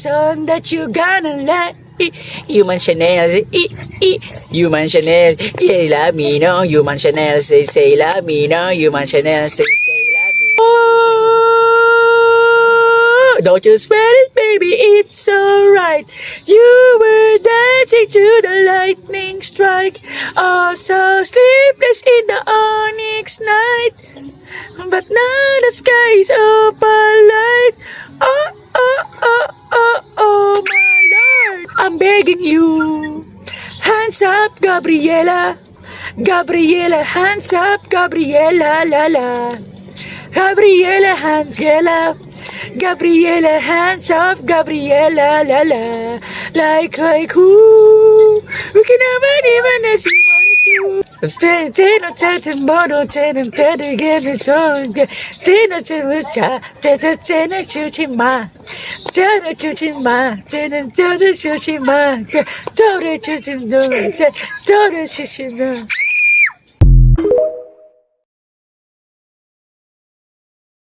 reason that you gonna lie. Human Chanel, Human Chanel, yeah, love me, no. Human Chanel, say, love me, no. Human Chanel, say, love me. Oh, don't you sweat it, baby, it's alright. You were dancing to the lightning strike. Oh, so sleepless in the onyx night. But now the sky is open light. Oh, oh, oh, oh, oh, my Lord. I'm begging you. Hands up, Gabriela. Gabriela, hands up, Gabriela, la la. Gabriela, hands up. Gabriela, hands up, Gabriela, la la. Like who? We can never even as you want to do. Teno chatin mono tenen pede gene ton teno chucha teno chuchima teno chuchima teno chuchima teno chuchima teno chuchima